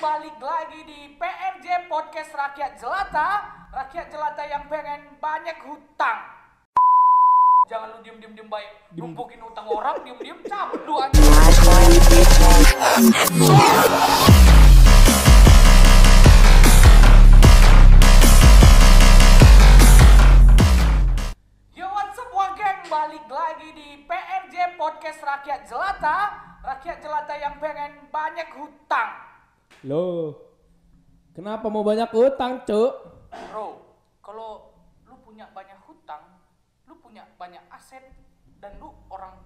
balik lagi di PRJ Podcast Rakyat Jelata. Rakyat Jelata yang pengen banyak hutang. Jangan lu diem baik, numpukin hutang orang, diem cabut lu aja. Yo what's up geng, balik lagi di PRJ Podcast Rakyat Jelata. Rakyat Jelata yang pengen banyak hutang. Loh, kenapa mau banyak utang, Cuk? Bro, kalau lu punya banyak hutang, lu punya banyak aset, dan lu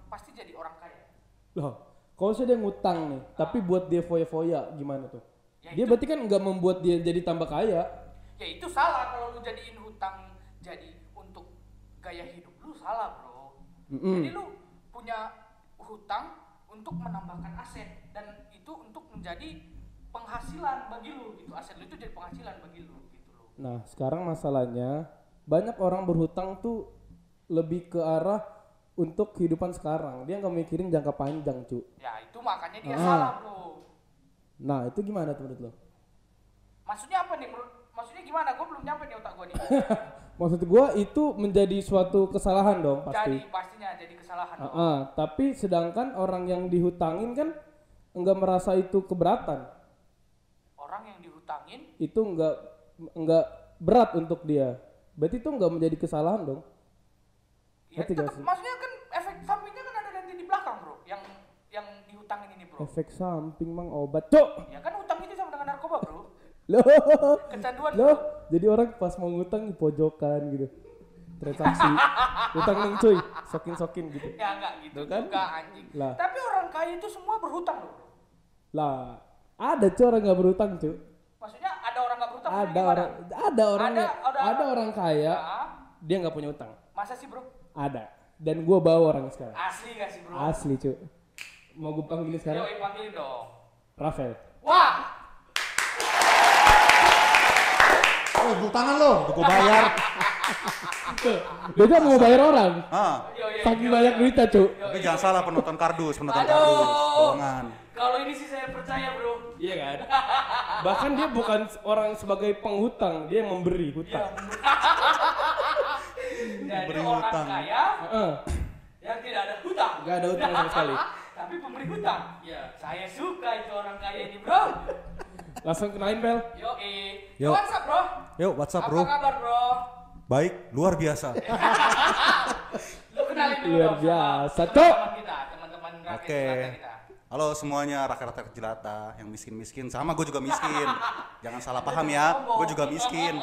pasti jadi orang kaya. Loh, kalau saya dia ngutang nih, tapi buat dia foya-foya gimana tuh? Ya Dia itu- berarti kan nggak membuat dia jadi tambah kaya. Ya itu salah kalau lu jadiin hutang jadi untuk gaya hidup lu, salah bro. Jadi lu punya hutang untuk menambahkan aset, dan itu untuk menjadi penghasilan bagi lu gitu. Aset lu itu jadi penghasilan bagi lu gitu loh. Nah, sekarang masalahnya banyak orang berhutang tuh lebih ke arah untuk kehidupan sekarang. Dia nggak mikirin jangka panjang, Cuk. Ya itu makanya dia salah bro. Nah, itu gimana tuh menurut lo? Maksudnya apa nih bro? Maksudnya gimana? Gue belum nyampe nih otak gue nih. Maksud gua itu menjadi suatu kesalahan dong pasti. Pastinya jadi kesalahan. Tapi sedangkan orang yang dihutangin kan nggak merasa itu keberatan. Orang yang dihutangin, Itu nggak berat untuk dia. Berarti itu nggak menjadi kesalahan dong. ya Ngerti gak tetap, sih? maksudnya kan efek sampingnya kan ada nanti di belakang bro, yang dihutangin ini bro. Efek samping mang obat, Cok. Ya kan hutang itu sama dengan narkoba bro. Loh. Kecanduan Loh, bro. jadi orang pas mau ngutang di pojokan gitu. Transaksi. Utang neng cuy, sokin gitu. Ya enggak gitu Tuh kan? juga anjing. Lah. Tapi orang kaya itu semua berhutang loh bro. Lah, ada cuy orang nggak berutang, cuy. Maksudnya ada orang nggak berhutang? Ada orang ada orang kaya, Ya, dia nggak punya utang. masa sih bro? Ada. Dan gua bawa orang sekarang. Asli gak sih bro? Asli, cuy. Mau gue panggilin sekarang? Yoi, panggilin dong. Rafael. Wah, Oh, tepuk tangan lo, gue bayar. Dia kan mau bayar orang. yoi. Saking banyak duitnya, cuy. Tapi jangan salah penonton kardus, Aduh. bohongan. Kalau ini sih saya percaya bro. Iya kan? Bahkan dia bukan orang sebagai penghutang, dia yang memberi hutang. Jadi Beri orang hutang. kaya Heeh. yang tidak ada hutang. Gak ada hutang sama sekali. Tapi pemberi hutang. Ya, saya suka itu orang kaya ini, bro. Langsung kenalin Bel. Yo. What's up, bro? Yuk, WhatsApp Apa bro. kabar, bro? Baik, luar biasa. Lu kenalin dulu Luar dong sama biasa, Cok. teman-teman kita, teman-teman rakyat Oke. jelata kita. Halo semuanya rakyat-rakyat jelata yang miskin-miskin. Sama gue juga miskin. Jangan salah paham ya, gue juga miskin.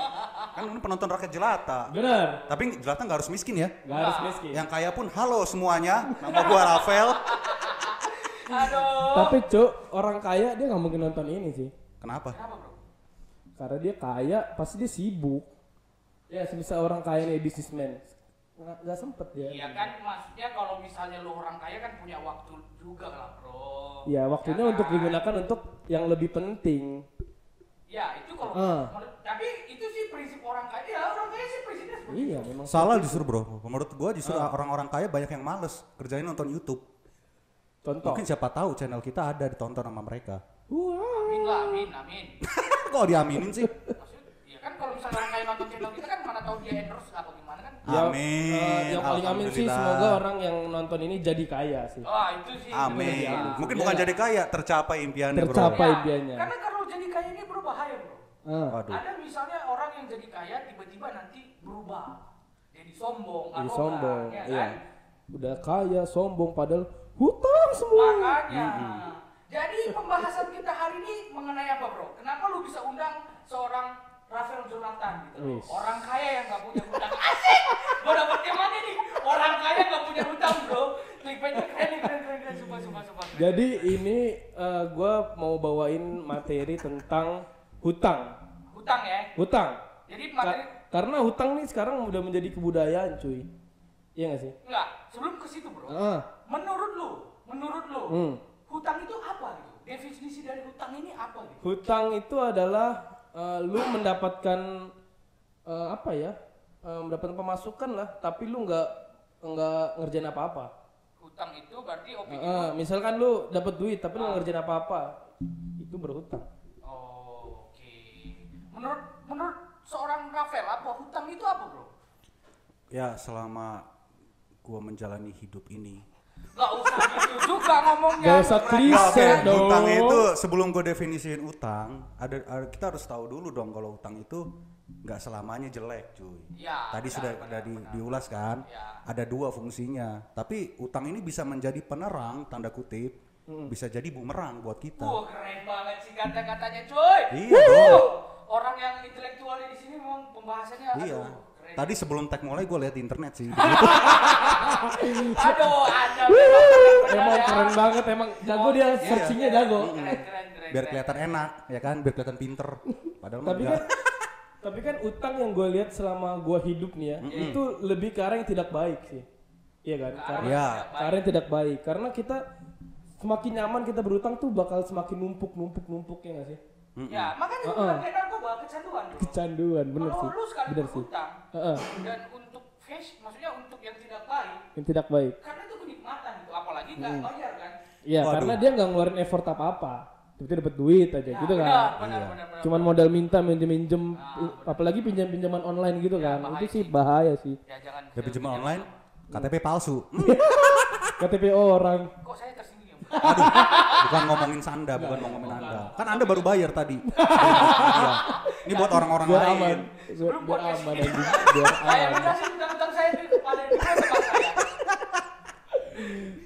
Kan ini penonton rakyat jelata. Bener. Tapi jelata nggak harus miskin ya. Gak harus miskin. Yang kaya pun halo semuanya. Nama gue Rafael. Aduh. Tapi Cuk, orang kaya dia nggak mungkin nonton ini sih. Kenapa? Kenapa, bro? Karena dia kaya, pasti dia sibuk. Ya, semisal orang kaya nih businessman, nggak sempet dia. Iya kan, maksudnya kalau misalnya lu orang kaya kan punya waktu juga lah, bro. Ya, waktunya Ya untuk kan? digunakan untuk yang lebih penting. Ya, itu kalau tapi itu sih prinsip orang kaya. Ya, orang kaya sih prinsipnya seperti Iya, itu. memang. Salah justru bro. Menurut gue justru orang-orang kaya banyak yang males kerjain nonton YouTube. Contoh. Mungkin siapa tahu channel kita ada ditonton sama mereka. Amin lah, amin. Kok diaminin sih? Maksud, ya kan kalau misalnya orang kaya nonton channel kita kan mana tahu dia endorse apa gimana kan? Ya, Amin. yang paling amin sih Alhamdulillah. semoga orang yang nonton ini jadi kaya sih. Wah itu sih. Amin. Ya. Mungkin bukan jadi kaya, tercapai impiannya bro. Tercapai. Ya, impiannya. karena kalau jadi kaya ini bro bahaya bro. Waduh. Ada misalnya orang yang jadi kaya tiba-tiba nanti berubah jadi sombong, Jadi arogan, sombong, ya iya. kan? Udah kaya, sombong, padahal hutang semua. Makanya. Jadi pembahasan kita hari ini mengenai apa bro? Kenapa lu bisa undang seorang Rafael Jonathan gitu? Wis. Orang kaya yang nggak punya hutang. Asik! Gua dapet yang mana nih? Orang kaya nggak punya hutang bro. Clickbaitnya keren, sumpah. Jadi ini gue mau bawain materi tentang hutang. Hutang ya. Hutang. Jadi materi Karena hutang nih sekarang udah menjadi kebudayaan cuy. Iya gak sih? enggak, sebelum ke situ bro. Menurut lu, hutang itu apa gitu? Definisi dari hutang ini apa gitu? Hutang itu adalah lu mendapatkan apa ya? Mendapatkan pemasukan lah, tapi lu nggak ngerjain apa-apa. Hutang itu berarti opini Misalkan lu dapat duit tapi lu nggak ngerjain apa-apa, itu berhutang. Oh, menurut seorang Rafael apa hutang itu apa, bro? Ya selama gua menjalani hidup ini. Gak usah gitu juga ngomongnya. Gak usah klise dong. Utang itu sebelum gue definisiin utang, kita harus tahu dulu dong kalau utang itu nggak selamanya jelek, cuy. Ya, Tadi sudah diulas kan, Ya. ada dua fungsinya. Tapi utang ini bisa menjadi penerang tanda kutip, bisa jadi bumerang buat kita. Wah, keren banget sih kata-katanya, cuy. Iya dong. Orang yang intelektual di sini memang pembahasannya Iya. aduh, keren. Tadi sebelum tag mulai gue lihat di internet sih. Aduh, ada Emang keren banget, emang jago dia searchingnya jago. Keren. Biar kelihatan enak, ya kan? Biar kelihatan pinter. Padahal mah Tapi enggak. kan tapi kan utang yang gue lihat selama gue hidup nih ya, itu lebih ke arah yang tidak baik sih. Iya kan? Karena Iya. ke arah yang tidak baik. Karena kita semakin nyaman kita berutang tuh bakal semakin numpuk ya nggak sih? Ya, makanya gue bilang kayak narkoba kecanduan, bro. Kecanduan, bener Kalau sih. lu sekali Bener sih. berhutang Heeh. dan untuk cash, maksudnya untuk yang tidak baik, Yang tidak baik. karena itu kenikmatan gitu, apalagi nggak bayar kan. Iya, Waduh. karena dia nggak ngeluarin effort apa-apa. Tapi dapat duit aja Ya, gitu kan. benar. Cuman modal minta minjem, apalagi pinjam-pinjaman online gitu kan. bahaya Itu sih bahaya sih. Ya jangan. Dia pinjam online, KTP palsu. KTP orang. Kok saya tersinggung ya? Aduh, bukan ngomongin Sanda, bukan ngomongin Anda. Kan Anda baru bayar tadi. Iya. Ini buat orang-orang Biar lain. aman. Belum Biar podcast aman ini. anjing. Biar Saya aman. udah sih utang saya pada dulu sama saya.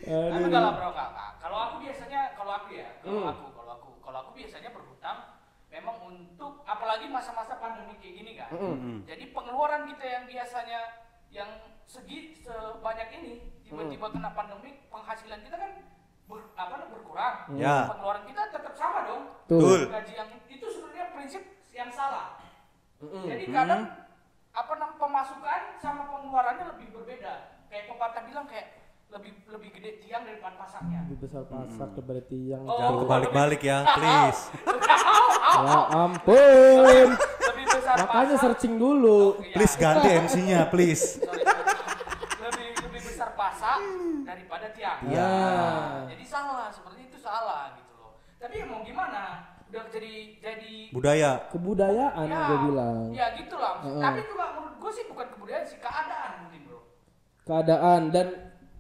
Tapi Aduh. enggak lah bro, Kak. Kalau aku biasanya, kalau aku biasanya berhutang memang untuk apalagi masa-masa pandemi kayak gini kan. Jadi pengeluaran kita yang biasanya yang sebanyak ini tiba-tiba kena pandemi, penghasilan kita kan berkurang. Ya. Pengeluaran kita tetap sama dong. Betul. Gaji yang itu sebenarnya prinsip yang salah. Jadi kadang pemasukan sama pengeluarannya lebih berbeda. Kayak pepatah bilang kayak lebih gede tiang daripada pasarnya. Lebih besar pasak daripada tiang. Oh. Jangan kebalik-balik ya, please. Ya ampun. Lebih besar Makanya pasar. searching dulu. Iya. Please ganti MC-nya, please. Sorry. lebih besar pasak daripada tiang. Ya. Jadi salah, seperti itu salah gitu loh. Tapi ya mau gimana? Udah jadi Budaya. Kebudayaan gue bilang. Ya gitu lah. Tapi juga menurut gue sih bukan kebudayaan sih, keadaan mungkin bro. Keadaan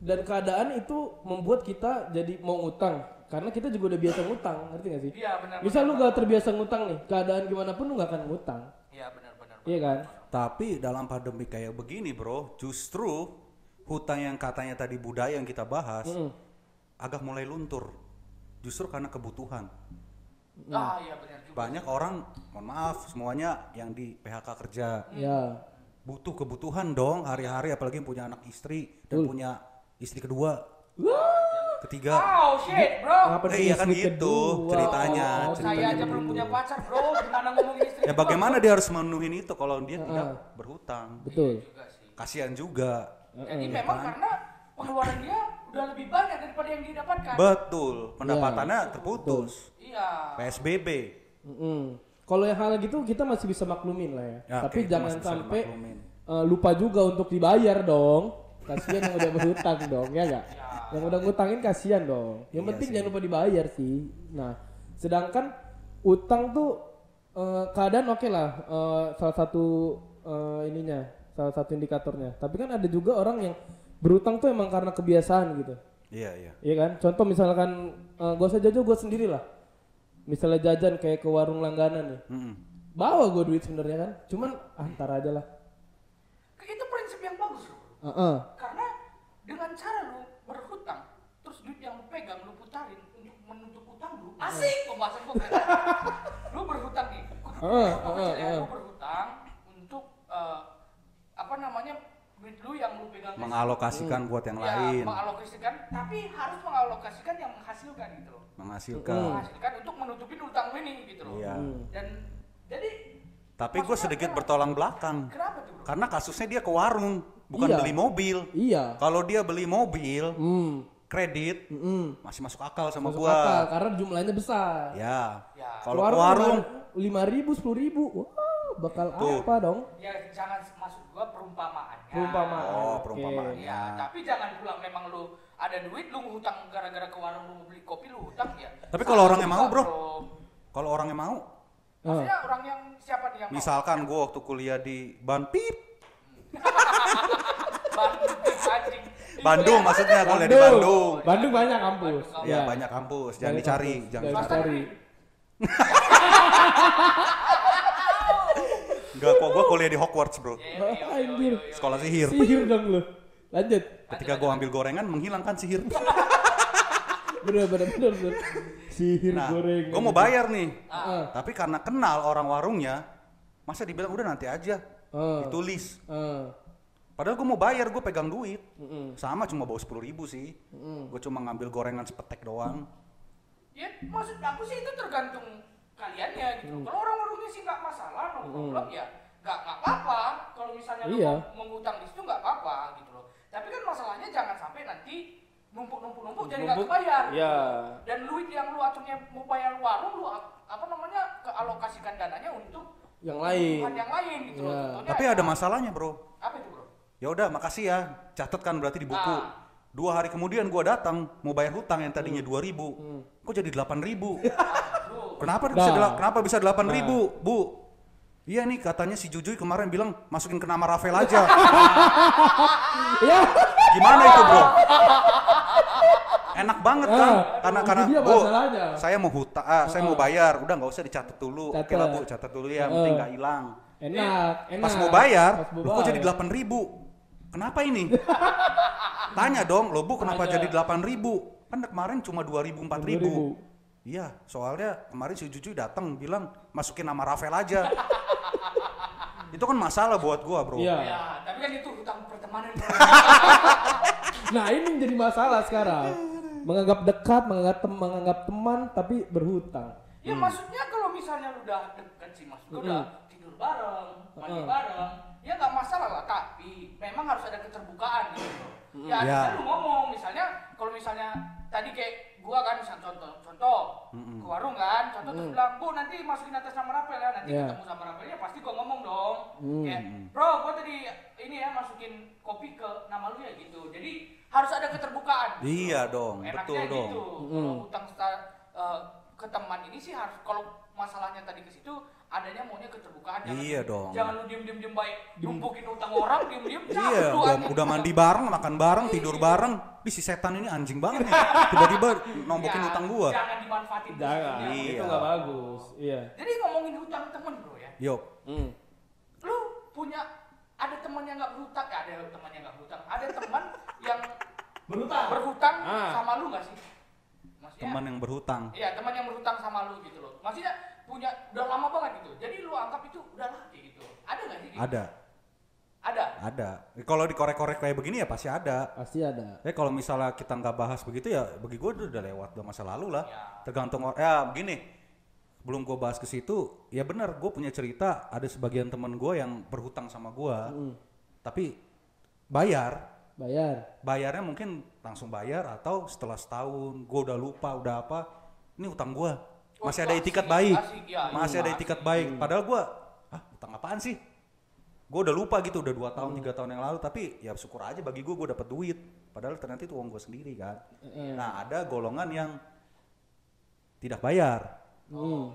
dan keadaan itu membuat kita jadi mau ngutang karena kita juga udah biasa ngutang, ngerti gak sih? Iya benar. Misal lu gak terbiasa ngutang nih, keadaan gimana pun lu gak akan ngutang, Iya benar. iya kan? Tapi dalam pandemi kayak begini bro, justru hutang yang katanya tadi budaya yang kita bahas agak mulai luntur. Justru karena kebutuhan. Iya benar juga. Banyak orang, mohon maaf semuanya yang di PHK kerja, Ya, butuh kebutuhan dong hari-hari, apalagi yang punya anak istri dan punya istri kedua, ketiga. Oh shit bro. ngapa Iya kan istri gitu kedua? ceritanya. Oh, Saya aja belum punya pacar bro. Gimana ngomongin istri? Ya bagaimana dia harus memenuhin itu kalau dia tidak berhutang? Betul. Juga sih. Kasihan juga. Jadi memang karena pengeluaran dia udah lebih banyak daripada yang didapatkan. Betul, pendapatannya terputus. Iya. PSBB. Kalau yang hal gitu kita masih bisa maklumin lah ya. Ya, Tapi oke, itu jangan masih bisa sampai dimaklumin. lupa juga untuk dibayar dong. Kasihan yang udah berhutang dong, ya gak? Yang udah ngutangin kasihan dong. Yang Iya penting sih. jangan lupa dibayar sih. Nah, sedangkan utang tuh keadaan oke lah, salah satu salah satu indikatornya. Tapi kan ada juga orang yang berutang tuh emang karena kebiasaan gitu. Iya. Iya kan? Contoh misalkan gua usah jajan gua sendiri lah. Misalnya jajan kayak ke warung langganan nih. Bawa gua duit sebenarnya kan. Cuman antar aja lah. Itu prinsip yang bagus loh. Karena dengan cara lu berhutang, terus duit yang lu pegang lu putarin untuk menutup utang lu. Asik pembahasan gua kan. Lu berhutang nih. Lu berhutang untuk duit lu yang lu pegang Mengalokasikan buat yang lain. mengalokasikan, tapi harus mengalokasikan yang menghasilkan gitu loh. Menghasilkan. Menghasilkan untuk menutupin utang lu ini gitu loh. Iya. Dan jadi Tapi gue sedikit bertolak belakang. kenapa tuh bro? Karena kasusnya dia ke warung, bukan Iya. beli mobil. Iya. Kalau dia beli mobil, kredit, masih masuk akal sama gua. Akal, karena jumlahnya besar. Ya. Ya. Kalau ke warung, 5.000, 10.000, wah bakal Tuh. apa dong? Ya jangan maksud gua perumpamaannya. Perumpamaan. Oh, Oke. perumpamaan. Ya, tapi jangan pulang memang lu ada duit lu ngutang gara-gara ke warung lu mau beli kopi lu hutang ya. Tapi kalau Salah orangnya juga, mau, bro. kalau orangnya mau, Maksudnya orang yang siapa nih yang Misalkan gue waktu kuliah di Banpip, anjing. Bandung maksudnya kuliah di Bandung. Bandung banyak kampus. Ya banyak kampus, jangan Banyak dicari, kampus. jangan Jangan dicari. dicari. Enggak kok, gue kuliah di Hogwarts bro, Anjir. sekolah sihir. Sihir dong lu. Lanjut. Ketika gue ambil gorengan menghilangkan sihir. Bener. Sihir Nah, goreng. gue mau bayar nih, Heeh. tapi karena kenal orang warungnya, masa dibilang udah nanti aja, ditulis. Padahal gue mau bayar, gue pegang duit, sama cuma bawa 10.000 sih, gue cuma ngambil gorengan sepetek doang. Ya maksud aku sih itu tergantung kaliannya gitu. Kalau orang warungnya sih nggak masalah, nongkrong ya nggak apa-apa. Kalau misalnya lu Iya. mau mengutang di situ nggak apa-apa gitu loh. Tapi kan masalahnya jangan sampai nanti numpuk jadi nggak kebayar. Iya. Dan duit yang lu aturnya mau bayar warung lu apa namanya kealokasikan dananya untuk Yang lain. kebutuhan yang lain gitu loh. Iya. Contohnya Tapi ya, ada masalahnya bro. apa itu bro? Ya udah makasih ya, catat kan berarti di buku. 2 hari kemudian gue datang mau bayar hutang yang tadinya 2.000, kok jadi 8.000? Kenapa bisa 8.000, Bu? Iya nih katanya si Jujuy kemarin bilang masukin ke nama Rafael aja. Ya. Gimana itu bro? Enak banget kan? Karena itu dia Bu, masalahnya. saya mau hutang, saya mau bayar, udah nggak usah dicatat dulu. Oke lah Bu, catat dulu ya, penting nggak hilang. Enak. Pas mau bayar, loh kok jadi 8.000? Kenapa ini? Tanya dong, loh Bu kenapa jadi 8.000? Kan kemarin cuma 2.000, 4.000. Iya, soalnya kemarin si Jujuy datang bilang masukin nama Rafael aja. Itu kan masalah buat gua bro. Iya. Ya, tapi kan itu hutang pertemanan bro. Nah ini menjadi masalah sekarang. Menganggap dekat, menganggap teman, tapi berhutang. Ya maksudnya kalau misalnya lu udah deket sih mas, lu udah tidur bareng, mandi bareng, ya nggak masalah lah. Tapi memang harus ada keterbukaan gitu. Ya artinya lu ngomong, misalnya kalau misalnya tadi kayak gua kan misalnya contoh ke warung kan, contoh terus bilang Bu nanti masukin atas nama Rafael ya, nanti ketemu sama Rafael ya pasti gua ngomong dong. Kayak bro gua tadi ini ya masukin kopi ke nama lu ya gitu. Jadi harus ada keterbukaan. Gitu. Iya dong, Enaknya betul gitu. dong. Kalau hutang ke teman ini sih harus, kalau masalahnya tadi ke situ adanya maunya keterbukaan. Iya dong. Jangan lu diem baik numpukin utang orang diem Iya, udah mandi bareng, makan bareng, tidur bareng. Si setan ini anjing banget nih. Tiba-tiba nombokin utang gua. Jangan dimanfaatin. Jangan. Iya. Itu nggak bagus. Iya. Jadi ngomongin hutang temen bro ya. Yuk. Lu punya ada teman yang nggak berhutang, ya ada teman yang nggak berhutang, ada teman yang berhutang sama lu nggak sih? Maksudnya, Teman yang berhutang. iya teman yang berhutang sama lu gitu loh. Maksudnya punya udah lama banget gitu. Jadi lu anggap itu udah laki gitu. Ada nggak sih? Gitu? Ada. Kalau dikorek-korek kayak begini ya pasti ada. Pasti ada. Kalau misalnya kita nggak bahas begitu ya bagi gue udah lewat, udah masa lalu lah. Ya. Tergantung ya begini. Belum gue bahas ke situ, ya benar gue punya cerita ada sebagian teman gue yang berhutang sama gue, tapi bayarnya mungkin langsung bayar atau setelah setahun gue udah lupa udah apa, ini utang gue masih ada itikat baik, masih ada itikat baik, padahal gue utang apaan sih, gue udah lupa gitu, udah 2 tahun 3 tahun yang lalu, tapi ya syukur aja bagi gue dapet duit, padahal ternyata itu uang gue sendiri kan. Nah ada golongan yang tidak bayar.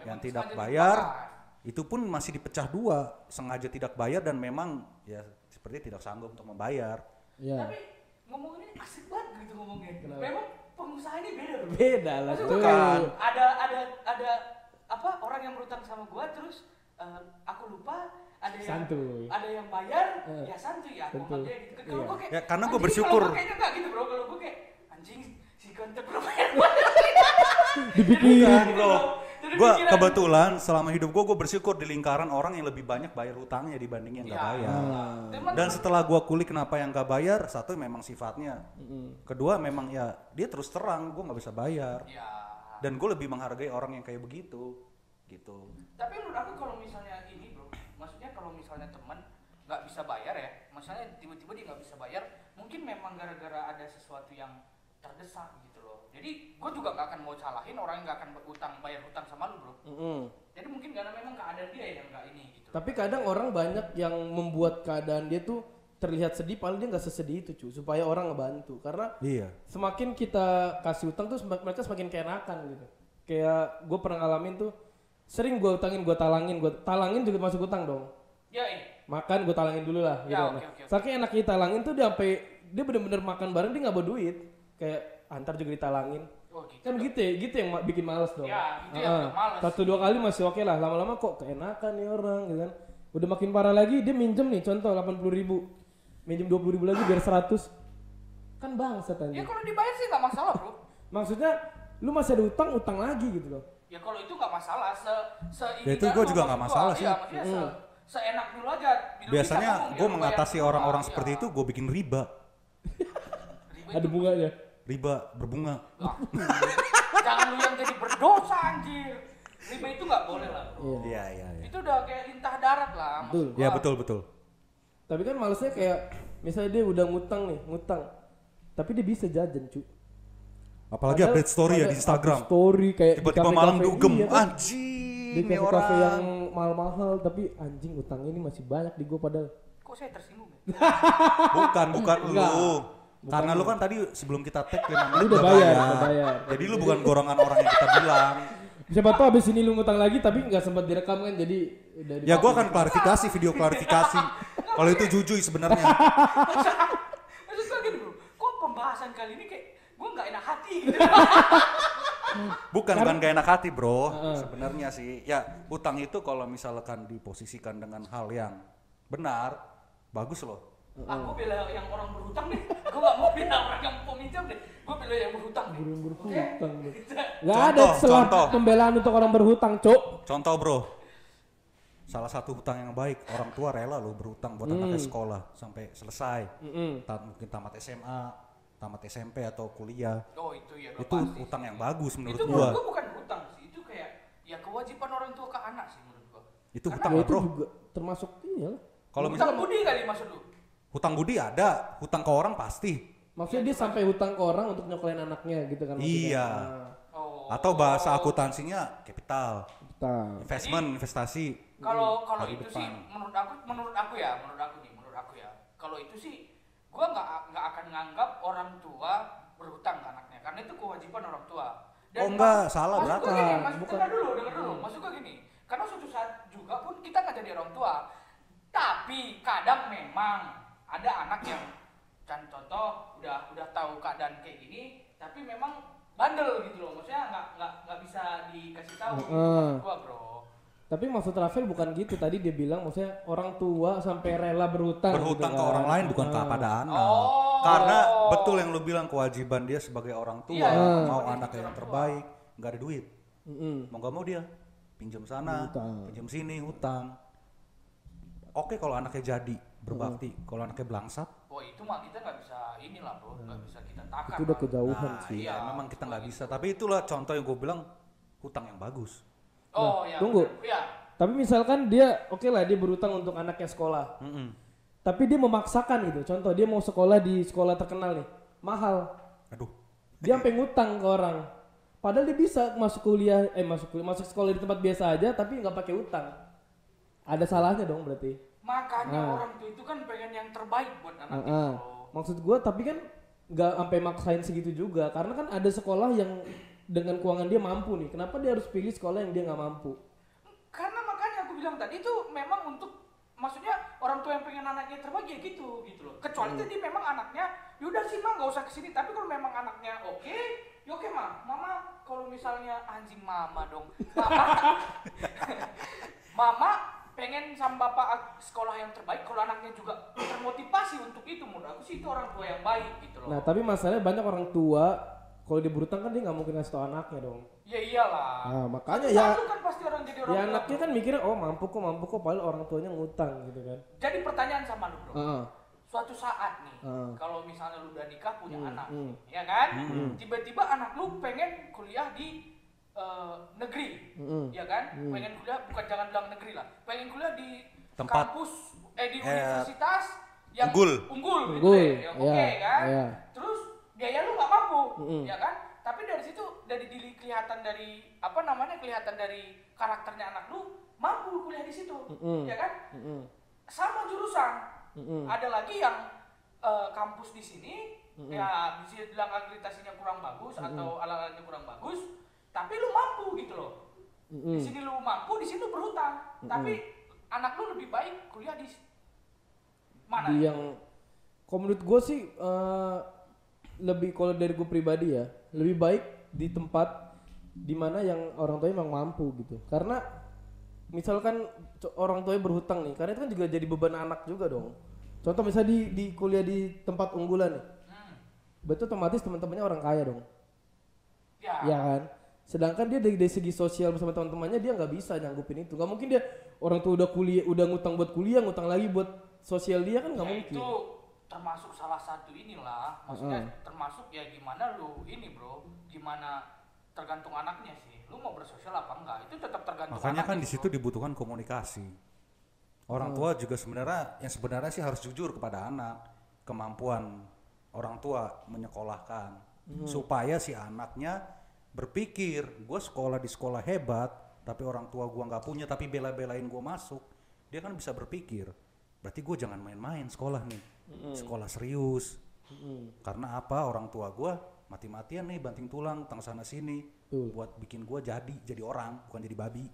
Yang tidak bayar itu pun masih dipecah 2, sengaja tidak bayar dan memang ya seperti tidak sanggup untuk membayar. Iya. Tapi ngomongin ini asik banget gitu ngomongnya. Memang pengusaha ini beda bro. Beda lah Maksudnya tuh. Kan. Ada apa orang yang berutang sama gua terus aku lupa ada yang Santuy. ada yang bayar ya santuy ya aku Santuy. manggilnya gitu. Kalau Iya. gua kayak Ya, karena gua anjing, bersyukur. kalau gua kayaknya enggak gitu bro. Kalau gua kayak anjing si kontep belum bayar. Dipikirin. Bro, gue kebetulan selama hidup gue bersyukur di lingkaran orang yang lebih banyak bayar hutangnya dibanding yang nggak bayar. Dan setelah gue kulik kenapa yang nggak bayar, satu memang sifatnya, kedua memang ya dia terus terang gue nggak bisa bayar. Ya. Dan gue lebih menghargai orang yang kayak begitu, gitu. Tapi menurut aku kalau misalnya ini bro, maksudnya kalau misalnya teman nggak bisa bayar ya, maksudnya tiba-tiba dia nggak bisa bayar, mungkin memang gara-gara ada sesuatu yang terdesak gitu loh. Jadi gue juga nggak akan mau salahin orang yang nggak akan berutang bayar hutang sama lu bro. Jadi mungkin karena memang keadaan dia yang nggak ini gitu. Tapi kadang orang banyak yang membuat keadaan dia tuh terlihat sedih, padahal dia nggak sesedih itu cuy, supaya orang ngebantu. Karena semakin kita kasih hutang tuh mereka semakin keenakan gitu. Kayak gue pernah ngalamin tuh, sering gue utangin, gue talangin juga masuk utang dong. Ya, Makan gue talangin dulu lah. Ya, gitu. oke. Saking enaknya talangin tuh dia bener-bener makan bareng dia nggak bawa duit. Kayak antar juga ditalangin. Oh, gitu. Kan gitu yang bikin males dong. Ya, gitu ya, udah males. 1-2 kali masih oke lah, lama-lama kok keenakan nih orang gitu kan. Udah makin parah lagi, dia minjem nih contoh 80.000, minjem 20.000 lagi biar 100. Kan bangsat Ya anjing. kalau dibayar sih nggak masalah bro. Maksudnya lu masih ada utang lagi gitu loh. Ya kalau itu nggak masalah, Ya itu gua juga nggak masalah sih. Iya, maksudnya seenak dulu aja. Lu Biasanya bisa ngomong, gue ya, lu mengatasi bayar orang-orang dulu. seperti itu gue bikin riba. Riba Ada itu- bunganya. Riba berbunga. Ah, jangan lu yang jadi berdosa anjir. Riba itu nggak boleh lah bro. Iya. Itu udah kayak lintah darat lah. maksud Betul. gua. Iya betul. Tapi kan malesnya kayak misalnya dia udah ngutang. Tapi dia bisa jajan, cu. Apalagi Padahal update story ya ada di Instagram. update story kayak Tiba-tiba di malam kafe-kafe, dugem. iya kan? Anjing Di ini kafe-kafe orang. yang mahal-mahal tapi anjing utangnya ini masih banyak di gua padahal. Kok saya tersinggung ya? Bukan Enggak. lu. Karena lu kan tadi sebelum kita tag 5 menit Lu udah bayar. Jadi lu bukan golongan orang yang kita bilang. Siapa tahu abis ini lu ngutang lagi tapi nggak sempat direkam kan jadi udah Ya gua akan klarifikasi, video klarifikasi. Kalau itu jujur sebenarnya. Maksud gua gini bro, kok pembahasan kali ini kayak gua nggak enak hati gitu. Bukan gak enak hati bro, sebenarnya sih. Ya utang itu kalau misalkan diposisikan dengan hal yang benar, bagus loh. Aku bela yang orang berhutang nih. Gua nggak mau bela orang yang peminjam deh. Gua bela yang berhutang nih. berhutang. Oke? Nggak ada Contoh. pembelaan untuk orang berhutang, Cok. Contoh bro, salah satu hutang yang baik, orang tua rela loh berhutang buat anaknya sekolah sampai selesai. Mungkin tamat SMA, tamat SMP atau kuliah. Oh itu ya. Itu utang yang bagus menurut Itu gua. menurut gua bukan hutang sih. Itu kayak ya kewajiban orang tua ke anak sih menurut gua. Itu Karena hutang Ya lah itu bro. juga termasuk ini ya. Kalau hutang misalkan budi kali maksud lu? hutang budi ada, hutang ke orang pasti. Maksudnya dia sampai hutang ke orang untuk nyokolain anaknya gitu kan maksudnya. Iya. Oh. Atau bahasa akuntansinya capital, Hutang. investasi. Kalau hari itu depan. sih menurut aku ya. Kalau itu sih gua nggak akan nganggap orang tua berhutang ke anaknya karena itu kewajiban orang tua. Oh, enggak, salah maksud berarti. gua gini, Bukan. dengar dulu. Maksud gua gini, karena suatu saat juga pun kita nggak jadi orang tua. Tapi kadang memang ada anak yang contoh udah tahu keadaan kayak gini, tapi memang bandel gitu loh. Maksudnya nggak bisa dikasih tahu. Maksud gua bro. Tapi maksud Rafael bukan gitu. Tadi dia bilang maksudnya orang tua sampai rela berhutang. Berhutang gitu ke kan. orang lain bukan kepada anak. Oh. Karena betul yang lu bilang kewajiban dia sebagai orang tua, Iya, mau sebagai anaknya yang orang tua. terbaik, nggak ada duit. Mm-mm. Mau nggak mau dia pinjam sana, Hutang. pinjam sini, hutang. Oke kalau anaknya jadi berbakti, kalau anaknya belangsat, Oh itu mah kita nggak bisa inilah bro, nggak bisa kita takar. Itu udah lah. kejauhan nah sih. iya memang kita nggak bisa. Tapi itulah contoh yang gue bilang hutang yang bagus. Oh Nah, ya. tunggu. bener. Iya. Tapi misalkan dia oke lah dia berhutang untuk anaknya sekolah. Mm-mm. Tapi dia memaksakan gitu. Contoh dia mau sekolah di sekolah terkenal nih. Mahal. Aduh, Dia sampai ngutang ke orang. Padahal dia bisa masuk masuk sekolah di tempat biasa aja tapi nggak pakai utang. Ada salahnya dong berarti. Makanya orang tua itu kan pengen yang terbaik buat anaknya. Ah. bro. Maksud gua tapi kan nggak sampai maksain segitu juga karena kan ada sekolah yang dengan keuangan dia mampu nih. Kenapa dia harus pilih sekolah yang dia nggak mampu? Karena makanya aku bilang tadi itu memang untuk maksudnya orang tua yang pengen anaknya terbaik ya gitu loh. Kecuali tadi memang anaknya yaudah sih mah nggak usah kesini. Tapi kalau memang anaknya oke, ya oke mah. Mama kalau misalnya anjing mama dong. Mama pengen sama bapak sekolah yang terbaik. Kalau anaknya juga termotivasi untuk itu, menurut aku sih itu orang tua yang baik gitu loh. Nah tapi masalahnya banyak orang tua kalau dia berutang kan dia nggak mungkin ngasih tau anaknya dong. Ya iyalah. Nah makanya Satu ya kan pasti orang jadi orang ya tua. anaknya kan mikirnya oh mampu kok padahal orang tuanya ngutang gitu kan. Jadi pertanyaan sama lu bro. Heeh. Suatu saat nih, Ah. kalau misalnya lu udah nikah punya anak, hmm. ya kan? Tiba-tiba anak lu pengen kuliah di negeri, ya kan? Pengen kuliah, bukan jangan bilang negeri lah, pengen kuliah di Tempat. kampus, di universitas yang unggul. gitu Unggul, ya, oke iya, kan? iya. Terus biaya lu nggak mampu, ya kan? Tapi dari situ kelihatan dari kelihatan dari karakternya anak lu mampu kuliah di situ, ya kan? Sama jurusan. Ada lagi yang kampus di sini ya bisa bilang akreditasinya kurang bagus atau alat-alatnya kurang bagus, tapi lu mampu gitu loh. Di sini lu mampu, di sini lu berhutang. Tapi anak lu lebih baik kuliah di mana? Di yang kalau menurut gue sih lebih, kalau dari gue pribadi ya, lebih baik di tempat dimana yang orang tuanya emang mampu gitu. Karena misalkan orang tuanya berhutang nih, karena itu kan juga jadi beban anak juga dong. Contoh misalnya di kuliah di tempat unggulan nih, betul otomatis teman-temannya orang kaya dong. Ya kan. Sedangkan dia dari segi sosial bersama teman-temannya dia nggak bisa nyanggupin itu. Nggak mungkin dia orang tua udah kuliah, udah ngutang buat kuliah, ngutang lagi buat sosial dia kan nggak mungkin. Itu termasuk salah satu inilah, maksudnya termasuk ya gimana lu ini bro, gimana tergantung anaknya sih. Lu mau bersosial apa enggak? Itu tetap tergantung. Makanya kan di bro. situ dibutuhkan komunikasi. Orang tua juga sebenarnya sih harus jujur kepada anak kemampuan orang tua menyekolahkan supaya si anaknya berpikir, gue sekolah di sekolah hebat tapi orang tua gue nggak punya tapi bela-belain gue masuk, dia kan bisa berpikir berarti gue jangan main-main sekolah nih, sekolah serius. Karena apa, orang tua gue mati-matian nih banting tulang tang sana sini buat bikin gue jadi orang, bukan jadi babi.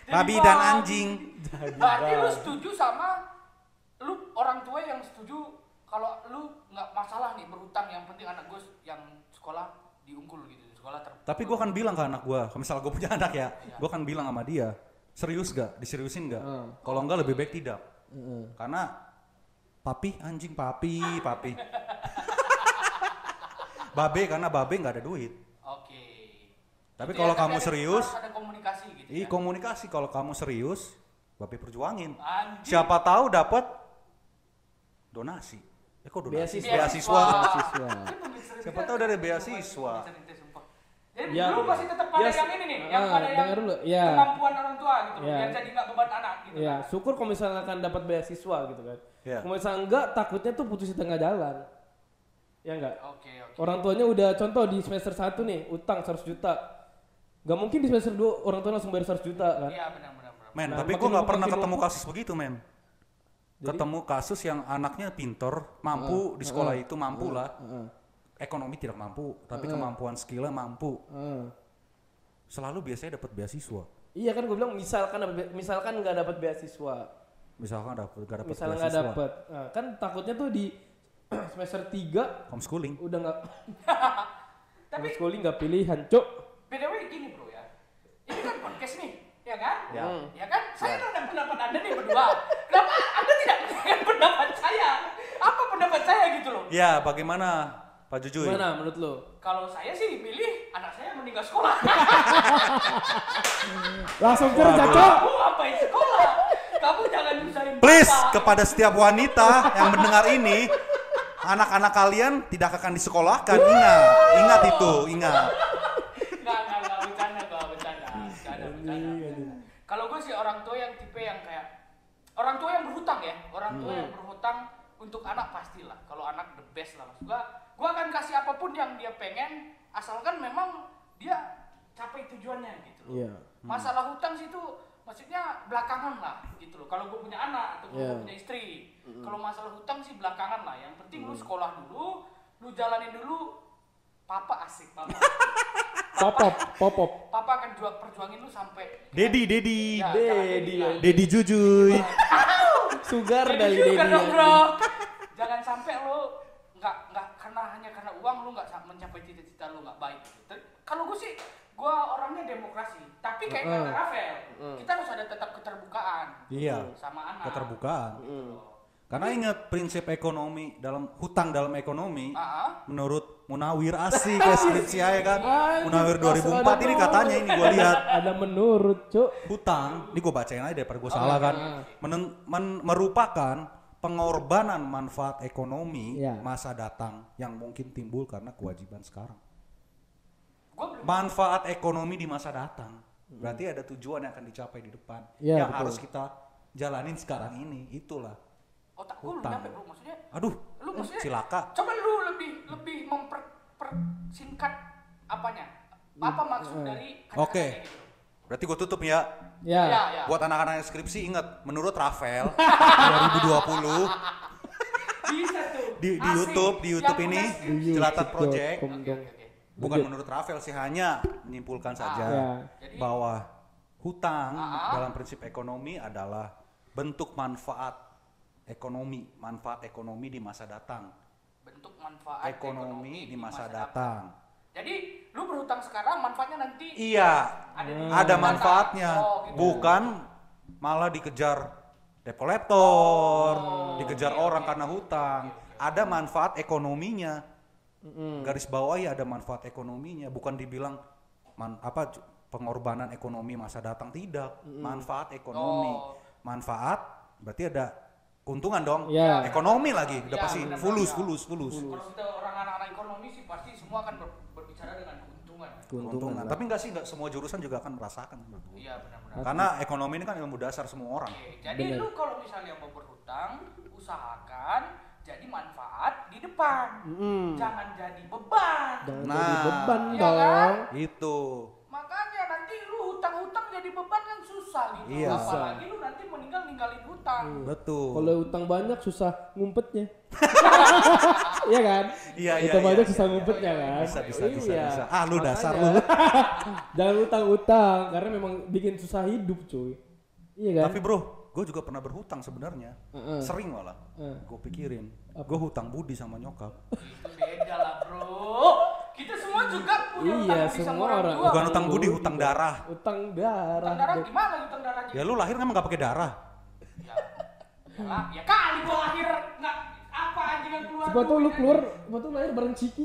Babi dan anjing. Berarti lu setuju sama lu orang tua yang setuju kalau lu nggak masalah nih berhutang, yang penting anak gue yang sekolah diunggul gitu, sekolah Tapi gue kan bilang ke anak gue, misal gue punya anak ya, gue kan bilang sama dia, serius gak, diseriusin gak? Kalau enggak lebih baik tidak. Karena papi anjing papi. Babe karena babe nggak ada duit. Oke. Tapi Itu kalau ya, kamu serius, ada komunikasi gitu. iya komunikasi. Kalau kamu serius, babe perjuangin. Anjing. Siapa tahu dapat donasi. Kok donasi? Beasiswa. Siapa tahu dari beasiswa. Jadi Ya, lu masih tetap pada yang ini nih, yang pada yang dengar dulu, ya. kemampuan orang tua gitu, Ya. biar jadi nggak beban anak gitu. Ya, kan. syukur kalau misalnya kan dapat beasiswa gitu kan. Ya. Kalau misalnya enggak, takutnya tuh putus di tengah jalan. Ya enggak? Oke. Orang tuanya udah contoh di semester 1 nih, utang 100 juta. Gak mungkin di semester 2 orang tua langsung bayar 100 juta kan? Iya benar. Men, Nah, tapi makin gue nggak lama pernah makin ketemu lama. kasus begitu, men. Ketemu kasus yang anaknya pintor, mampu di sekolah itu mampu lah. Ekonomi tidak mampu, tapi kemampuan skillnya mampu. Selalu biasanya dapat beasiswa. Iya kan gue bilang misalkan nggak dapat beasiswa. Misalkan nggak dapat Misalnya beasiswa. nggak dapat. Nah, kan takutnya tuh di semester 3 Homeschooling. udah nggak Tapi homeschooling nggak pilihan, Cuk. BTW gini bro ya, ini kan podcast nih, ya kan? Ya. Ya kan? Saya nanya pendapat anda nih berdua. Kenapa anda tidak menanyakan pendapat saya? Apa pendapat saya gitu loh? Ya, bagaimana Pak Jujuy? Gimana menurut lo? Kalau saya sih pilih anak saya meninggal sekolah. Langsung kerja, Cuk. Kamu ngapain sekolah? Kamu jangan nyusahin Please, Bapak. kepada setiap wanita yang mendengar ini, anak-anak kalian tidak akan disekolahkan. Ingat itu, ingat. Nggak, bercanda. Kalau gue sih orang tua yang tipe yang kayak orang tua yang berhutang ya, orang tua yang berhutang untuk anak pastilah. Kalau anak the best lah maksud gue akan kasih apapun yang dia pengen, asalkan memang dia capai tujuannya gitu loh. Iya. Masalah hutang sih itu maksudnya belakangan lah gitu loh. Kalau gue punya anak atau gue punya istri, kalau masalah hutang sih belakangan lah. Yang penting lu sekolah dulu, lu jalanin dulu. Papa asik banget. Popop. Papa akan perjuangin lu sampai Dedi. Ya, jangan bilang. Dedi Jujuy. Sugar Jadi dari juga Dedi. dong, bro. Jangan sampai lu nggak hanya karena uang lu nggak mencapai cita-cita lu nggak baik. Kalau gue sih, gue orangnya demokrasi. Tapi kayak kata Rafael, kita harus ada tetap keterbukaan. Iya. Sama anak. Keterbukaan. Karena ingat prinsip ekonomi dalam ekonomi, menurut Munawir asik skripsi ya kan. Munawir 2004 ini katanya ini gue lihat Ada menurut, Cuk. hutang, ini gue bacain aja daripada gue salah kan. Merupakan pengorbanan manfaat ekonomi Ya. masa datang yang mungkin timbul karena kewajiban sekarang. Gua belum Manfaat ekonomi di masa datang, berarti ada tujuan yang akan dicapai di depan Ya, yang betul. harus kita jalanin sekarang ini. Itulah. otak gue belum hutang. nyampe bro, maksudnya Aduh, lu maksudnya cilaka. coba lu lebih mempersingkat apanya, apa maksud dari kata-kata Oke. kayak gitu. Berarti gue tutup ya. Ya. Ya. Buat anak-anak yang skripsi ingat, menurut Rafael 2020 Bisa tuh. di Asik. YouTube Yang ini punya skripsi. Jelatat Project YouTube.com dong. Oke. Bukan Lanjut. menurut Rafael sih, hanya menyimpulkan saja Ya. Jadi bahwa hutang Ah. dalam prinsip ekonomi adalah bentuk manfaat ekonomi di masa datang. bentuk manfaat Ekonomi di masa datang. Jadi lu berhutang sekarang, manfaatnya nanti Iya, ada di ada masa manfaatnya. datang. Oh, gitu. Bukan malah dikejar debt collector, dikejar Oke, orang oke. karena hutang. Ada manfaat ekonominya. Garis bawahi ada manfaat ekonominya, bukan dibilang pengorbanan ekonomi masa datang, tidak. Manfaat ekonomi. Oh. Manfaat berarti ada keuntungan dong. Ya. Ekonomi lagi udah Ya, pasti benar, fulus. Kalau kita orang anak-anak ekonomi sih pasti semua akan berbicara dengan keuntungan. Keuntungan. Tapi enggak semua jurusan juga akan merasakan. Iya benar-benar. Karena ekonomi ini kan ilmu dasar semua orang. Oke, jadi Benar. lu kalau misalnya mau berhutang, usahakan jadi manfaat di depan. Jangan jadi beban. Jangan Nah, jadi beban iya dong. kan? Itu. Makanya nanti lu hutang-hutang jadi beban kan susah gitu. Iya. Apalagi lu nanti meninggal ninggalin hutang. Betul. Kalau utang banyak susah ngumpetnya. Iya kan? Iya, Utang iya, banyak iya. susah ngumpetnya kan? Bisa. Iya. Ah, lu dasar Makanya. lu. Jangan utang-utang karena memang bikin susah hidup, cuy. Iya kan? Tapi bro, gue juga pernah berhutang sebenarnya. Heeh. Sering malah. Gue pikirin, gue hutang budi sama nyokap. Itu beda lah bro. Kita semua juga punya Iya, hutang budi sama semua orang orang. tua. Bukan hutang budi, hutang darah. Utang darah. Hutang darah gimana hutang darahnya? Ya lu lahir emang gak pakai darah. Ya kali gua lahir nggak apa anjing yang keluar. Siapa tuh lu keluar, siapa tuh lahir bareng Ciki.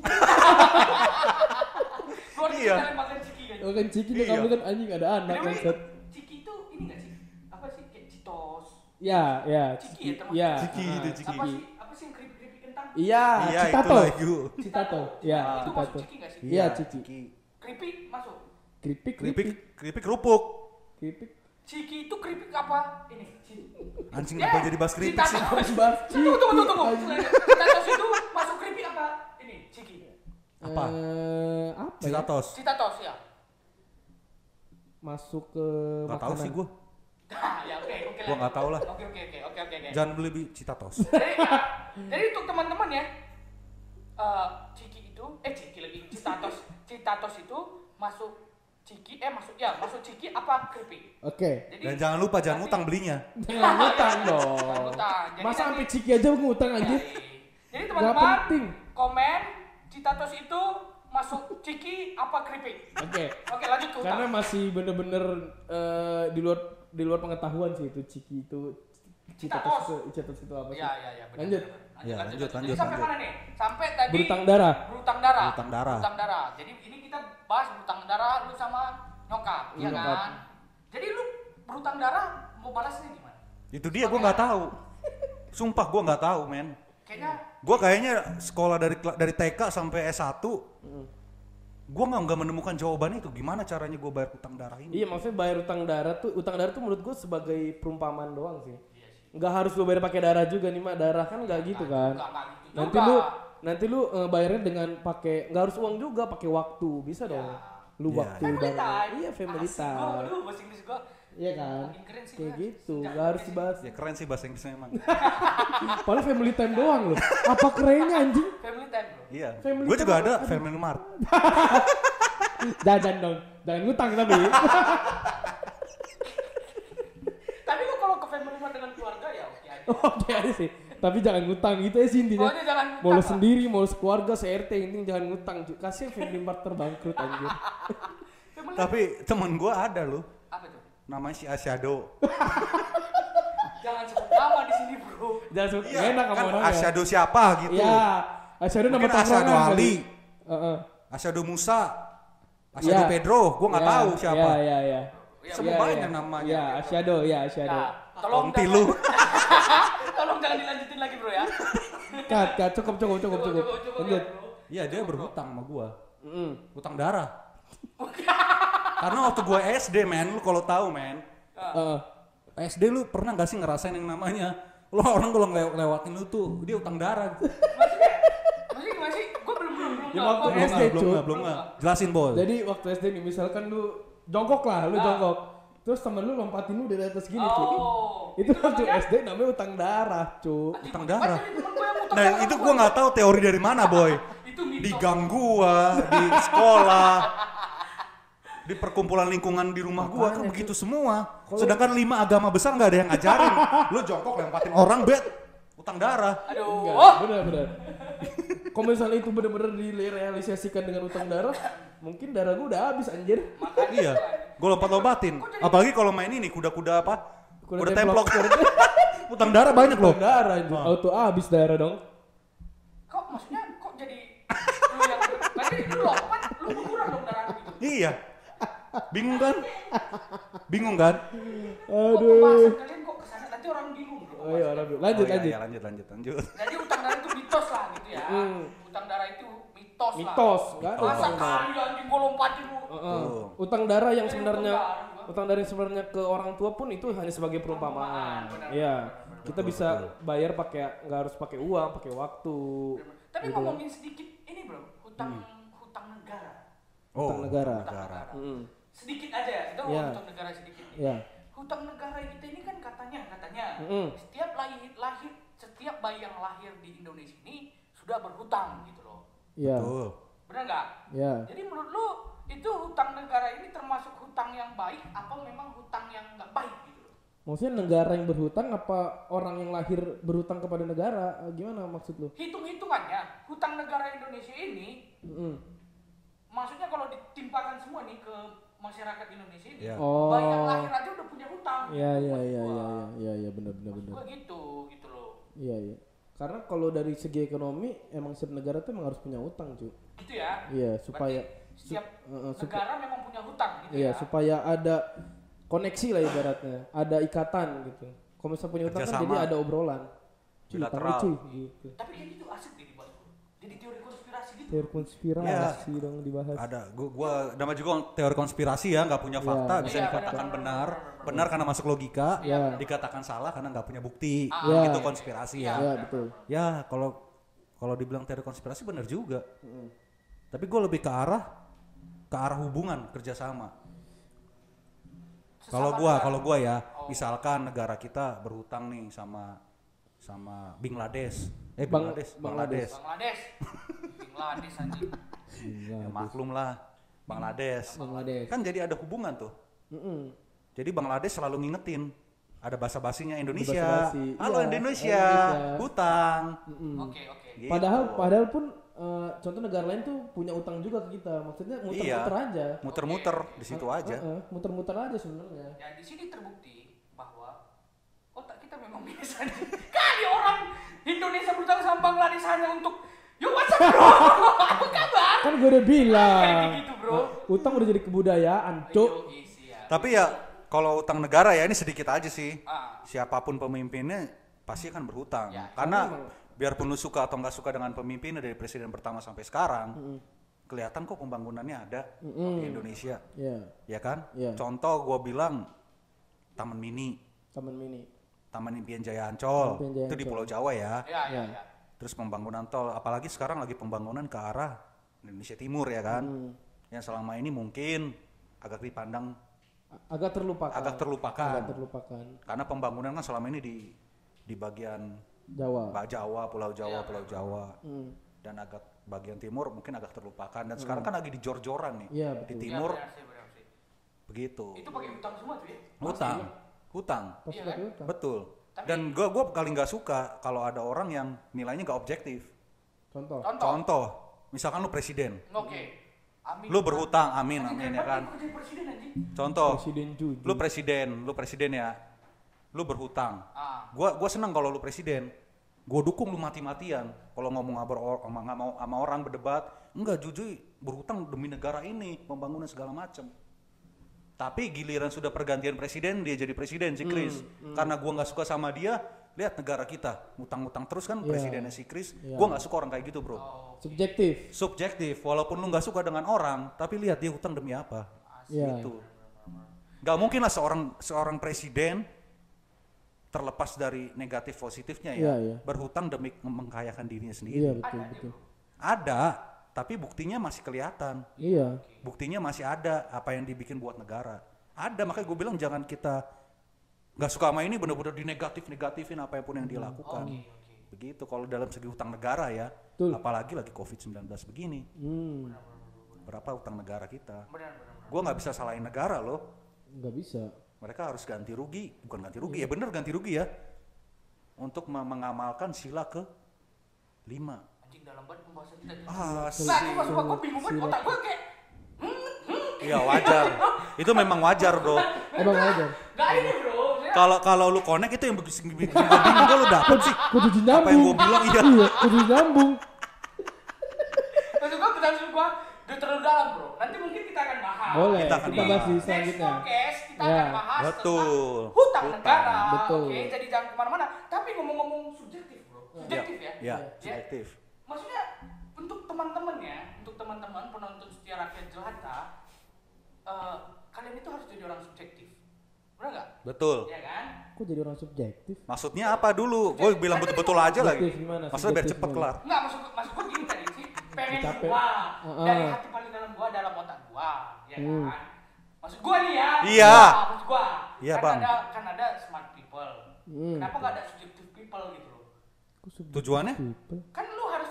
Keluar Iya. jalan makan ciki kan. Oh kan Ciki Iya. kamu kan anjing ada anak Namanya kan set. ciki itu ini nggak sih? Apa sih kayak citos? Ya, Ciki ya, termasuk Iya. Ciki ah. itu Ciki. Apa sih yang keripik-keripik kentang? Iya, Iya, Citato. itulah itu. Citato. Iya, Itu masuk Citato. ciki nggak sih? Iya, Ciki. Keripik masuk. Keripik, Keripik kerupuk. keripik. Ciki itu keripik apa? Ini. Anjing apa jadi bahas keripik sih? Bas. Tunggu. Citatos itu masuk keripik apa? Ini ciki. Apa? Apa ya? Citatos. Citatos ya. Masuk ke Gak tahu sih gue. Ya oke. Gua nggak tahu lah. Oke. Jangan beli Citatos. Jadi untuk teman-teman ya, ciki lagi citatos itu masuk ciki apa keripik. Oke. Jadi Dan jangan lupa jangan utang belinya. Jangan ngutang Jangan dong. ngutang. Jadi Masa nanti- sampai Ciki aja ngutang anjir? Jadi Gak teman-teman penting. komen citatos itu masuk ciki apa keripik. Oke. Oke lanjut ke Karena utang. masih bener-bener di luar pengetahuan sih itu Ciki itu Citatos. Citatos itu apa sih? Ya. benar, Lanjut. benar. Ya, lanjut. Jadi sampai mana nih? Sampai tadi Berutang darah. Berutang darah. Berutang darah. Jadi ini kita bahas berutang darah lu sama nyokap, iya Nyokap. kan? Jadi lu berutang darah mau balasnya gimana? Itu dia gue nggak tahu. Sumpah gue nggak tahu men. Kayaknya Sekolah dari TK sampai S1. Gue nggak menemukan jawaban itu. Gimana caranya gue bayar utang darah ini? Iya maksudnya bayar utang darah tuh menurut gue sebagai perumpamaan doang sih. Nggak harus lu bayar pakai darah juga nih mak, darah kan nggak gitu kan. enggak gitu Nanti juga. lu bayarnya dengan pakai nggak harus uang juga, pakai waktu bisa dong. Lu Iya, waktu family bareng. time. Iya family Asik time. gua, aduh bahasa Inggris gua. Iya kan. Makin keren sih, Kayak Bro. gitu, Sejak nggak harus SD. dibahas. Ya keren sih bahasa Inggrisnya emang. Padahal family time doang loh. Apa kerennya anjing? Family time bro. Iya. Family Gue juga time. ada Family Mart. Jajan dong, jangan ngutang tapi. Tapi lu kalau ke family mart dengan keluarga ya oke aja. Oke aja sih. Tapi jangan ngutang gitu ya sih intinya. Pokoknya jangan Mau lu ngutang, sendiri, mau lu sekeluarga, se-RT, intinya jangan ngutang. Kasih family mart terbangkrut anjir. Family Tapi temen gue ada loh. apa tuh? Namanya si Asyado. Jangan sebut nama di sini bro. Jangan sebut Iya, enak sama kan orangnya. Asyado siapa gitu. Iya. Asyado nama Mungkin Asyado tongkrongan Ali, kali. Heeh. Asyado Musa, Asyado Iya. Pedro. Gue nggak Iya, tahu siapa. Iya. Semua banyak namanya. Iya, Asyado, ya Asyado. Nah, tolong Onti lu. tolong jangan dilanjutin lagi bro ya. Kat, cukup. Cukup, Lanjut. ya, bro. Iya dia berhutang sama gua. Mm. Utang darah. Karena waktu gua SD men, lu kalau tahu men. Heeh. SD lu pernah gak sih ngerasain yang namanya lo orang kalau lewatin lu tuh dia utang darah. Masih, gue belum. Ya, waktu Gua SD, belum Cuk. nggak. Jelasin bol. Jadi waktu SD nih misalkan lu jongkok lah, lu jongkok. Terus temen lu lompatin lu dari atas gini, Cuk. Oh, Itu waktu namanya- SD namanya utang darah, Cuk. Utang darah. Temen gua yang utang Nah darah itu sama gua nggak tahu teori dari mana boy. Itu di gang gua, di sekolah, di perkumpulan lingkungan di rumah gua kan begitu semua. Sedangkan 5 agama besar nggak ada yang ngajarin. Lu jongkok lempatin orang utang darah. Enggak, benar. Kalau misalnya itu benar-benar direalisasikan dengan utang darah, mungkin darah gua udah habis anjir. Iya, gua lompat-lompatin. Apalagi kalau main ini kuda-kuda apa? Kuda templok. Utang darah banyak loh. Utang darah anjir. Auto habis darah dong. Kok maksudnya jadi lu yang berarti lu lompat lu berkurang dong darah gitu. Iya. Bingung kan? Kok pembahasan kalian kok kesana nanti orang bingung bro. Oh iya, orang lanjut. Iya, lanjut. Jadi utang darah itu mitos lah gitu ya. Utang darah itu mitos lah. Mitos, enggak ada Masa utang darah. kali anjing gua lompatin lu. Utang darah yang sebenarnya utang darah sebenarnya ke orang tua pun itu hanya sebagai perumpamaan. Benar. Iya. Kita bisa bayar nggak harus pakai uang, pakai waktu. Tapi gitu. ngomongin sedikit ini bro, hutang negara. Utang negara. Sedikit aja, kita Iya. hutang negara sedikit nih. Iya. Hutang negara kita ini kan katanya setiap bayi yang lahir di Indonesia ini sudah berhutang gitu loh. Iya. Benar nggak? Iya. Jadi menurut lu itu hutang negara ini termasuk hutang yang baik atau memang hutang yang nggak baik gitu loh? Maksudnya negara yang berhutang apa orang yang lahir berhutang kepada negara? Gimana maksud lu? Hitung-hitungannya hutang negara Indonesia ini maksudnya kalau ditimpakan semua nih ke masyarakat Indonesia ini, bayi yang lahir aja udah punya hutang. Iya, benar. Gua gitu loh. Iya. Karena kalau dari segi ekonomi emang setiap negara tuh emang harus punya utang, cu. Gitu ya. Iya, supaya berarti setiap negara memang punya hutang gitu iya, ya. supaya ada koneksi lah ibaratnya, ada ikatan gitu. Kalau misalnya punya utang kan Kerjasama. jadi ada obrolan. Cuy, Bilateral. utang cuy gitu. Tapi kayak gitu asik deh dibahas bro. Jadi teori konspirasi gitu. Teori konspirasi dong dibahas. Ada, gua nama juga teori konspirasi ya, nggak punya fakta, bisa Iya, dikatakan benar. benar karena masuk logika, Iya. dikatakan salah karena nggak punya bukti, Iya. itu konspirasi ya. Iya, betul. Ya kalau dibilang teori konspirasi benar juga, tapi gue lebih ke arah hubungan kerjasama. Kalau gua ya, misalkan negara kita berhutang nih sama Bangladesh. Bangladesh. Bangladesh anjing. Ya, maklum lah, Bangladesh. Kan jadi ada hubungan tuh. Jadi Bangladesh selalu ngingetin, ada basa-basinya Indonesia. Basa-basi. Halo Iya, Indonesia, hutang. Oke. Gitu. Padahal pun contoh negara lain tuh punya utang juga ke kita. Maksudnya muter-muter aja. Muter-muter di situ aja. Muter-muter aja sebenarnya. Ya di sini terbukti bahwa otak kita memang biasa. Kali orang Indonesia berhutang sama Bangladesh hanya untuk yo what's up bro? Apa kabar? Kan gue udah bilang. Kayak gitu bro. Utang udah jadi kebudayaan, cuk. Tapi ya kalau utang negara ya ini sedikit aja sih. Ah. Siapapun pemimpinnya pasti akan berhutang. Ya, Karena biarpun lu suka atau nggak suka dengan pemimpinnya dari presiden pertama sampai sekarang, kelihatan kok pembangunannya ada di Indonesia. Iya. Ya kan? Iya. Contoh gua bilang Taman Mini, Taman Impian Jaya Ancol, Impian Jaya itu di Ancol. Pulau Jawa ya. Ya. Terus pembangunan tol, apalagi sekarang lagi pembangunan ke arah Indonesia Timur ya kan, yang selama ini mungkin agak dipandang Agak terlupakan. karena pembangunan kan selama ini di bagian Jawa. Pulau Jawa, dan agak bagian timur mungkin agak terlupakan, dan sekarang kan lagi di jor-joran nih, Iya, di betul. timur Benar sih. begitu. Itu pakai hutang semua tuh ya. Hutang, Pasti Iya, pakai kan? utang. betul. Tapi- Dan gua paling nggak suka kalau ada orang yang nilainya nggak objektif. Contoh. Contoh, misalkan lu presiden, Oke. Amin. lu berhutang, amin Anjing, ya kan. Aku jadi presiden anjing. Contoh, Presiden Jujur. lu presiden ya, lu berhutang. Ah. Gua seneng kalau lu presiden. Gua dukung lu mati-matian. Kalau ngomong sama orang berdebat, enggak, jujur berhutang demi negara ini, pembangunan segala macam. Tapi giliran sudah pergantian presiden, dia jadi presiden si Kris. Karena gua nggak suka sama dia, lihat negara kita ngutang-ngutang terus kan, presidennya si Kris. Gua nggak suka orang kayak gitu, bro. Subjektif, walaupun lu nggak suka dengan orang, tapi lihat dia hutang demi apa. Iya. Gitu. Nggak mungkin lah seorang presiden terlepas dari negatif positifnya ya, Iya. berhutang demi mengkayakan dirinya Iya, sendiri. betul. Ada, tapi buktinya masih kelihatan. Iya. Buktinya masih ada apa yang dibikin buat negara. Ada, makanya gue bilang jangan kita nggak suka sama ini bener-bener dinegatifin apa pun yang dia lakukan. begitu kalau dalam segi hutang negara ya. Betul. Apalagi lagi COVID-19 begini. Berapa hutang negara kita? Gua nggak bisa salahin negara loh. Nggak bisa. Mereka harus ganti rugi, bukan ganti rugi ya bener ganti rugi ya. Untuk mengamalkan sila ke-5. Anjing dalam banget pembahasan kita. Ah, Nah, coba gue bingung banget otak gue kayak iya wajar. Itu memang wajar bro. Emang aja. Gak ini bro. Maksudnya, Kalau lu connect itu yang bikin gue bingung lu dapet sih. Kudu Apa yang nyambung. gue bilang iya. Kudu nyambung. maksud gue pertanyaan gue udah terlalu dalam bro. Nanti mungkin kita akan bahas. Boleh, Kita akan kita bahas di Next selanjutnya. podcast kita Ya. akan bahas Betul. tentang hutang negara. Betul. Oke, jadi jangan kemana-mana. Tapi ngomong-ngomong subjektif bro. Subjektif ya. Ya, subjektif. Maksudnya untuk teman-teman ya, untuk teman-teman penonton setia rakyat jelata, kalian itu harus jadi orang subjektif. Benar nggak? Betul. Ya kan? Kok jadi orang subjektif? Maksudnya apa dulu? Gue bilang betul-betul aja lagi. Subjektif gimana? Maksudnya biar Subjektif cepet gimana? kelar. Enggak, maksud gue gini tadi sih. Pengen Capek. gua dari Heeh. hati paling dalam gua dalam otak gua, ya kan? Maksud gua nih ya. Iya. Maksud gua. Iya, kan Bang. ada smart people. Kenapa nggak ada subjective people gitu loh? Kok subjektif? Tujuannya? Kan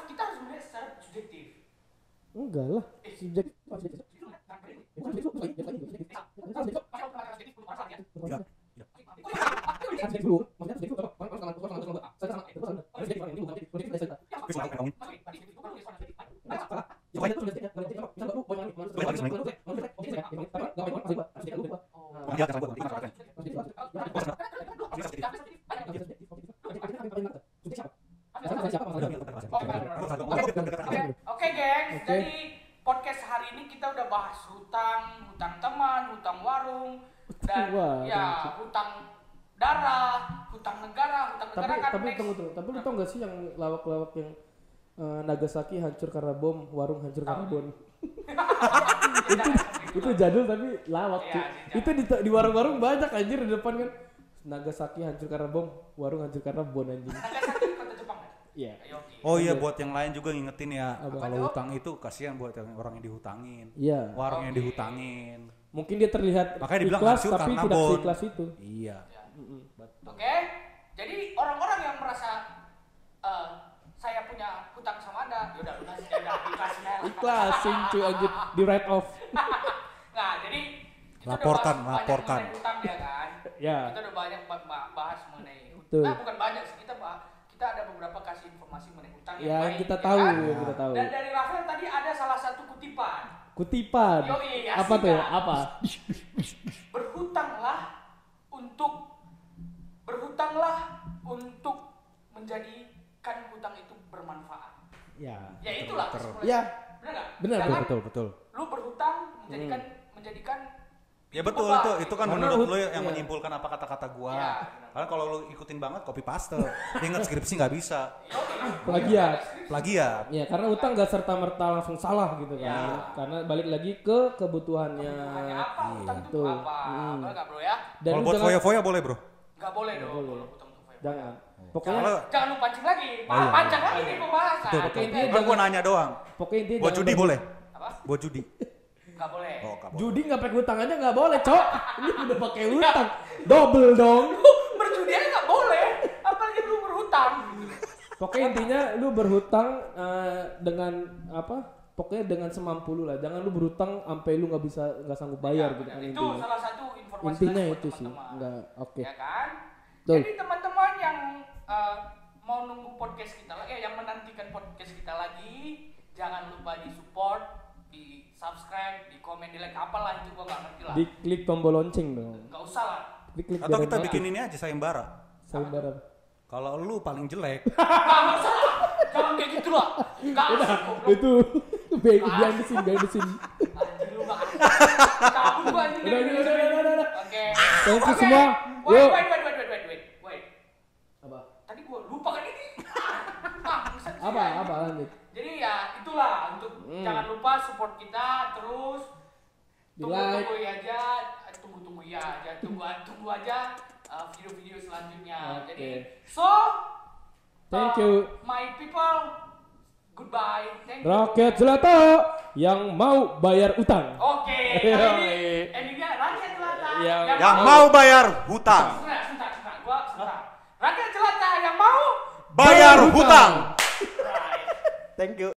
kita harus melihat secara subjektif. Enggak lah. Subjektif. Oke, gengs. Jadi podcast hari ini kita udah bahas hutang teman, hutang warung, dan Warung. ya hutang darah, hutang negara kan Tapi next. tunggu. Tapi lu tau gak sih yang lawak-lawak yang Nagasaki hancur karena bom, warung hancur karena bom. itu jadul tapi lawak Iya, cuy. sih, Itu di warung-warung banyak anjir di depan kan. Nagasaki hancur karena bom, warung hancur karena bom anjing. Nagasaki kota Jepang kan? Iya. Ayo, oke. Oh iya buat yang lain juga ngingetin ya. Apa? Kalau hutang itu kasihan buat orang yang dihutangin. Iya. Warung yang Oke. dihutangin. Mungkin dia terlihat Makanya dibilang ikhlas hancur tapi karena tidak bon. seikhlas itu. Iya. Oke, jadi orang-orang yang merasa saya punya hutang sama Anda, yaudah lunasin aja, ikhlasin aja. Ikhlasin cuy anjir di write off. Nah, jadi kita Laporkan, udah bahas laporkan. banyak mengenai hutang ya kan? Ya. Kita udah banyak bahas mengenai Betul. hutang. Nah, bukan banyak sih, kita ada beberapa kasih informasi mengenai hutang Ya, yang baik, kita ya tahu, kan? yang kita tahu. Dan dari Rafael tadi ada salah satu kutipan. Kutipan. Yoi, Apa asik tuh? kan? Apa? Berhutanglah untuk menjadikan hutang itu bermanfaat. Ya. Ya itulah kesimpulan. Ya. Benar nggak? Benar, Jangan Betul. lu berhutang menjadikan Ya betul beban, itu kan Karena menurut lu iya. yang menyimpulkan apa kata-kata gua. Iya, Karena kalau lu ikutin banget copy paste, ingat skripsi nggak bisa. Plagiat. Plagiat. Ya, karena utang gak serta-merta langsung salah gitu kan. Ya. Karena balik lagi ke kebutuhannya. Hanya apa? Hutang itu Betul. apa? Benar nggak bro ya? Dan Kalau lu buat jangan- foya-foya boleh bro. Nggak boleh dong boleh. kalau hutang untuk foya. Jangan. Pokoknya Kalau- Jangan lu pancing lagi. iya. Pancing lagi nih pembahasan. Betul. Oke, dia Kan gua nanya doang. pokoknya intinya Buat jangan judi boleh? Apa? Buat judi. Nggak boleh. Oh, nggak boleh. Judi nggak pakai hutang aja nggak boleh, Cok. Ini udah pakai hutang. Double dong. Lu berjudi aja nggak boleh. Apalagi lu berhutang. Pokoknya intinya lu berhutang dengan apa? Pokoknya dengan semampu lu lah. Jangan lu berhutang sampai lu nggak sanggup bayar Ya, gitu kan benar. Itu intinya. salah satu informasi Intinya dari buat itu sih. teman-teman. Enggak oke. Ya kan? Betul. Jadi teman-teman yang mau nunggu podcast kita lagi, yang menantikan podcast kita lagi, jangan lupa di support, di subscribe, di komen, di like, apalah itu gua nggak ngerti lah. Diklik tombol lonceng dong. Nggak usah lah. Diklik Atau biar kita notif. bikin ini aja sayembara. Sayembara. Kalau lu paling jelek, Nggak usah lah. Jangan kayak gitu lah. Nggak Udah, asik goblok. itu behind the scene. Anjing lu nggak asik. Cabut gua anjing dari sini. Udah. Oke. Thank you Oke. semua. Wait. Yuk. Wait. Apa? Tadi gua lupa kan ini. Bangsat sih, Apa? anjing. Apa lanjut? Jadi ya itulah untuk jangan lupa support kita terus. Di Tunggu aja video-video selanjutnya. Oke. Jadi so Thank you. my people, goodbye. Thank you. Rakyat jelata yang mau bayar utang. Oke, kali ini endingnya rakyat jelata yang mau bayar hutang. Sebentar. Rakyat jelata yang mau bayar hutang. Thank you.